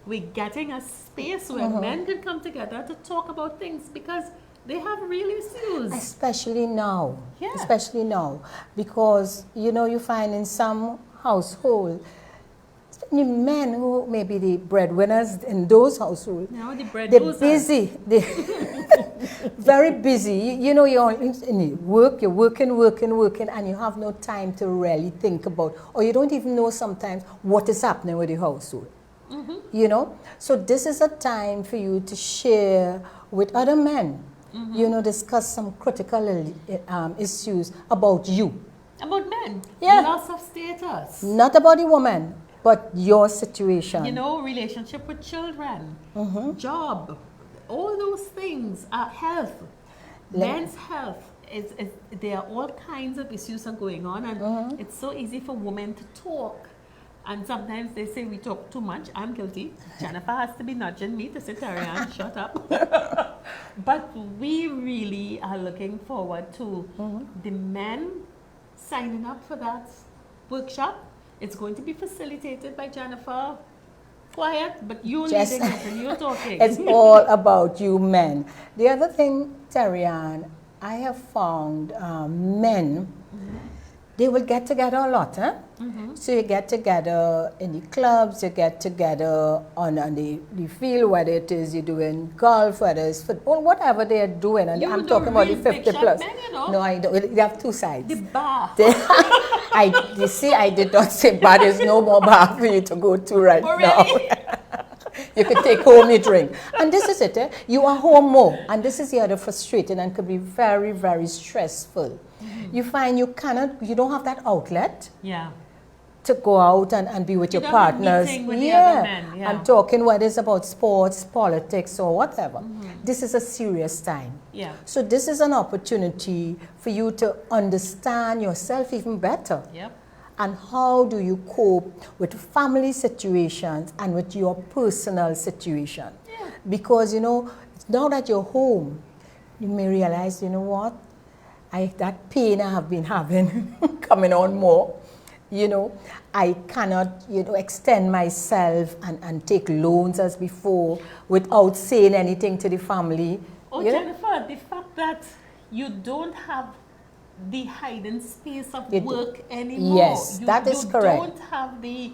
We're getting a space where men can come together to talk about things because they have real issues. Especially now. Yeah. Especially now. Because, you know, you find in some household, the men who may be the breadwinners in those households, Now the bread they're goes busy. They're very busy. You know, you're in work, you're working, and you have no time to really think about, or you don't even know sometimes what is happening with the household. You know? So this is a time for you to share with other men, you know, discuss some critical issues about you. About men. Yeah. Loss of status. Not about the woman, but your situation. You know, relationship with children, job, all those things, health, men's health. There are all kinds of issues are going on, and it's so easy for women to talk. And sometimes they say we talk too much. I'm guilty. Jennifer has to be nudging me to say, Terri-Ann, shut up. But we really are looking forward to the men signing up for that workshop. It's going to be facilitated by Jennifer. Quiet, but you're leading it and you're talking. It's all about you men. The other thing, Terri-Ann, I have found men, they will get together a lot, huh? So you get together in the clubs, you get together on the field, whether it is you're doing golf, whether it's football, whatever they are doing. And I'm talking about the 50 plus. Men, you know? No, I don't. They have two sides. The bar. You see, I did not say bar. There's no more bar for you to go to right now. You could take home your drink. And this is it. You are home more. And this is the other frustrating and could be very, very stressful. You find you don't have that outlet. Yeah. To go out and be with your partners. With the other men, I'm talking whether it's about sports, politics, or whatever. This is a serious time. Yeah. So this is an opportunity for you to understand yourself even better. Yep. And how do you cope with family situations and with your personal situation? Yeah. Because, you know, now that you're home, you may realize, you know what, that pain I have been having coming on more. You know, I cannot, you know, extend myself and take loans as before without saying anything to the family. Oh, Jennifer, the fact that you don't have the hiding space of work anymore. Yes, that is correct. You don't have the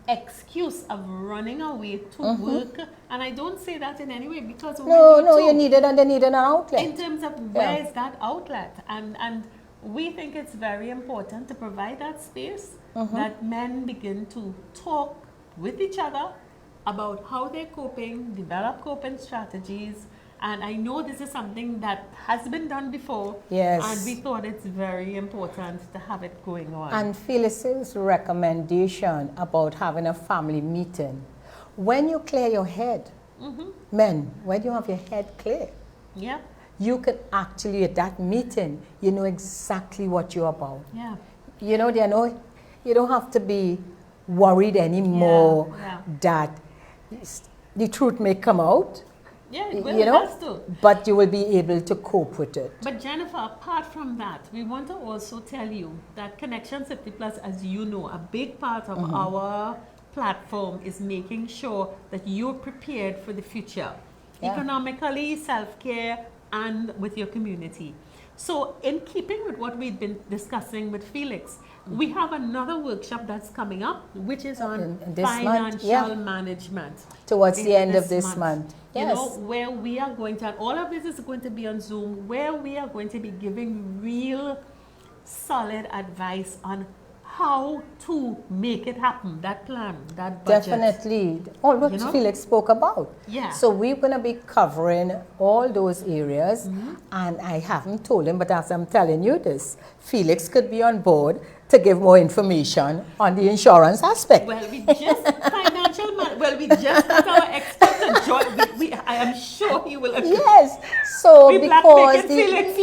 excuse of running away to work. And I don't say that in any way because you need it and they need an outlet. In terms of where is that outlet? And we think it's very important to provide that space that men begin to talk with each other about how they're coping, develop coping strategies. And I know this is something that has been done before. Yes. And we thought it's very important to have it going on. And Felix's recommendation about having a family meeting. When you clear your head, men, when you have your head clear, you can actually, at that meeting, you know exactly what you're about. Yeah. You know, you don't have to be worried anymore that the truth may come out. Yeah, it will, you know, it has to. But you will be able to cope with it. But Jennifer, apart from that, we want to also tell you that Conec-Tions 50 Plus, as you know, a big part of our platform is making sure that you're prepared for the future, economically, self-care, and with your community. So in keeping with what we've been discussing with Felix, we have another workshop that's coming up, which is on financial management. Towards the end of this month. Yes. You know, where we are going to, and all of this is going to be on Zoom, where we are going to be giving real solid advice on how to make it happen, that plan, that budget. Definitely. All what Felix spoke about. Yeah. So we're going to be covering all those areas. And I haven't told him, but as I'm telling you this, Felix could be on board to give more information on the insurance aspect. Well, we just we just got our expert to join. I am sure he will agree. Yes. So We because Felix,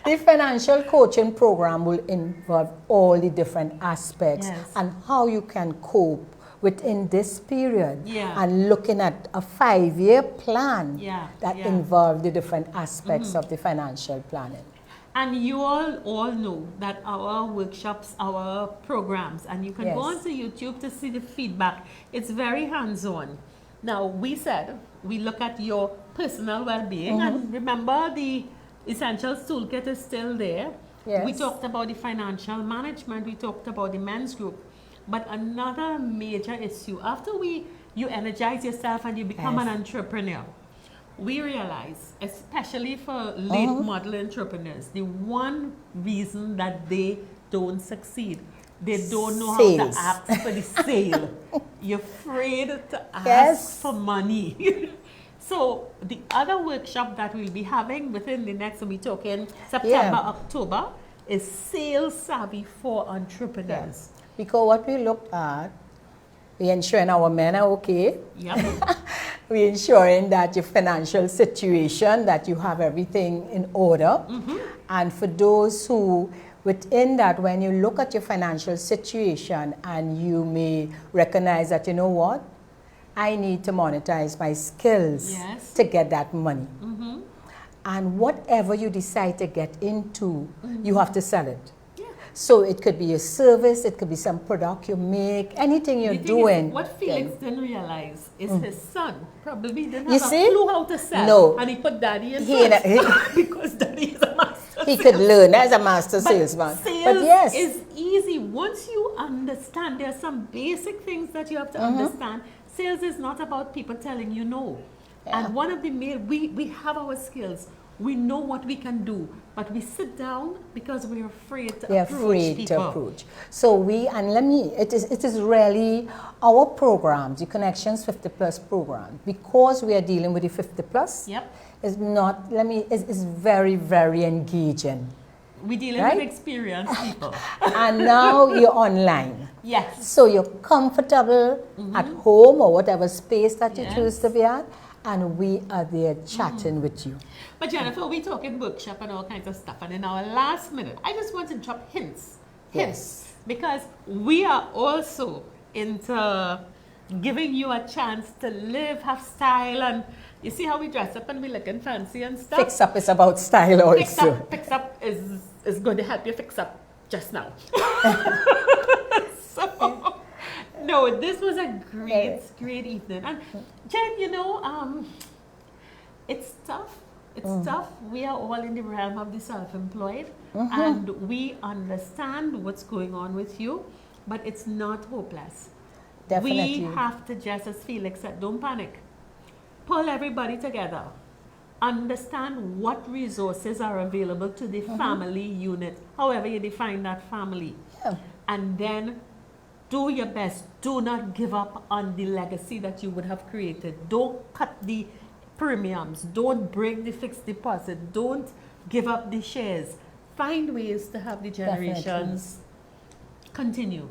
the financial coaching program will involve all the different aspects and how you can cope within this period, and looking at a 5-year plan that involves the different aspects of the financial planning. And you all know that our workshops, our programs, and you can go onto YouTube to see the feedback. It's very hands-on. Now, we said we look at your personal well-being, and remember the Essentials Toolkit is still there. We talked about the financial management, we talked about the men's group. But another major issue, after you energize yourself and you become an entrepreneur, we realize, especially for late model entrepreneurs, the one reason that they don't succeed, they don't know how to ask for the sale. You're afraid to ask for money. So the other workshop that we'll be having within the next, we're talking September, October, is Sales Savvy for Entrepreneurs. Because what we looked at, we're ensuring our men are okay. We're ensuring that your financial situation, that you have everything in order. And for those who, within that, when you look at your financial situation and you may recognize that, you know what, I need to monetize my skills to get that money. And whatever you decide to get into, you have to sell it. So it could be a service, it could be some product you make, anything you're doing. What Felix didn't realize is his son probably didn't have a clue how to sell. No. And he put daddy in first because daddy is a master He could learn as a master salesman. Sales is easy. Once you understand, there are some basic things that you have to understand. Sales is not about people telling you no. And one of the main, we have our skills. We know what we can do, but we sit down because we're afraid to approach people. So it is really our programs, the Conec-Tions 50 Plus program, because we are dealing with the 50 Plus, is not, is very, very engaging. We're dealing with experienced people. And now you're online. Yes. So you're comfortable at home or whatever space that you choose to be at. And we are there chatting with you. But Jennifer, we're talking workshop and all kinds of stuff. And in our last minute, I just want to drop hints. Because we are also into giving you a chance to live, have style. And you see how we dress up and we looking fancy and stuff? Fix up is about style also. Fix up is going to help you fix up just now. So... No, this was a great evening. And Jen, you know, it's tough. It's tough. We are all in the realm of the self-employed, and we understand what's going on with you, but it's not hopeless. Definitely. We have to, just as Felix said, don't panic. Pull everybody together. Understand what resources are available to the family unit, however you define that family. And then do your best. Do not give up on the legacy that you would have created. Don't cut the premiums. Don't break the fixed deposit. Don't give up the shares. Find ways to have the generations continue.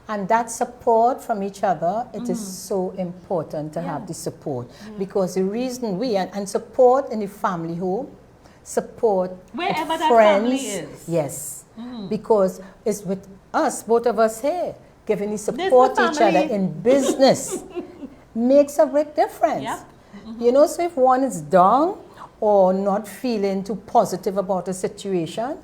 And that support from each other, it is so important to have the support. Because the reason and support in the family home, support wherever with that friends, family is. Yes. Because it's with us, both of us here, giving the support to each other in business makes a big difference. You know, so if one is down or not feeling too positive about a situation,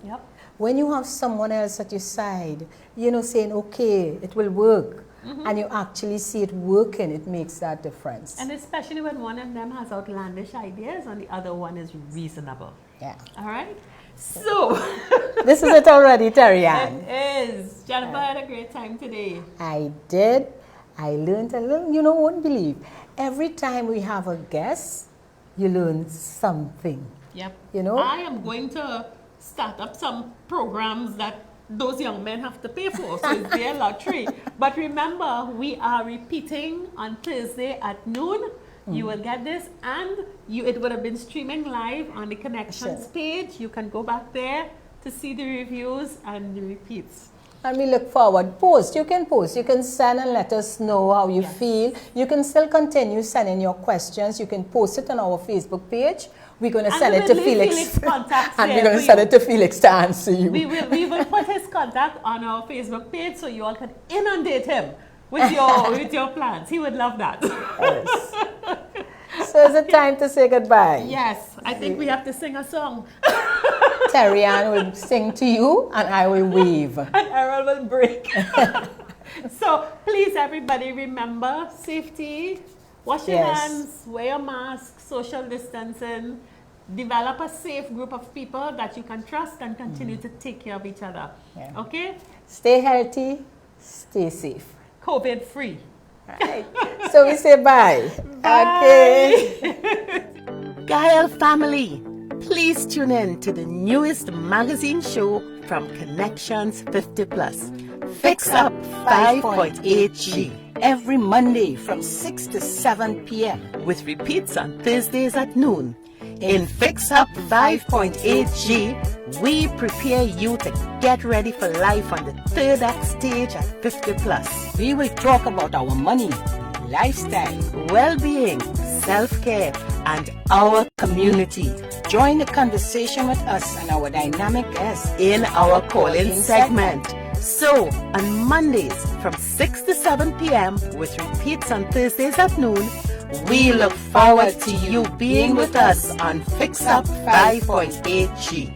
when you have someone else at your side, you know, saying, okay, it will work, and you actually see it working, it makes that difference. And especially when one of them has outlandish ideas and the other one is reasonable. All right? So, this is it already, Terri-Ann. It is. Jennifer had a great time today. I did. I learned a little. You know, won't believe. Every time we have a guest, you learn something. Yep. You know? I am going to start up some programs that those young men have to pay for. So it's their lottery. But remember, we are repeating on Thursday at noon. You will get this, and it would have been streaming live on the Conec-Tions page. You can go back there to see the reviews and the repeats. And we look forward. Post. You can post. You can send and let us know how you feel. You can still continue sending your questions. You can post it on our Facebook page. We're going to send it to Felix. And we're going to send it to Felix to answer you. We will put his contact on our Facebook page so you all can inundate him with your plans. He would love that. Yes. So is it time to say goodbye? Yes. I think we have to sing a song. Terri-Ann will sing to you and I will wave. And Errol will break. So please, everybody, remember safety. Wash your hands, wear your mask, social distancing. Develop a safe group of people that you can trust and continue to take care of each other. Yeah. Okay? Stay healthy, stay safe. COVID free. Right. So we say bye. Bye. Okay. Gayelle family, please tune in to the newest magazine show from Conec-Tions 50 Plus. Fix Up 5.8G. Every Monday from 6 to 7 p.m. with repeats on Thursdays at noon. In Fix Up 5.8G, we prepare you to get ready for life on the third act stage at 50 Plus. We will talk about our money, lifestyle, well-being, self-care, and our community. Join the conversation with us and our dynamic guests in our call-in segment. So, on Mondays from 6 to 7 p.m. with repeats on Thursdays at noon, we look forward to you being with us on Fix Up 5.8G.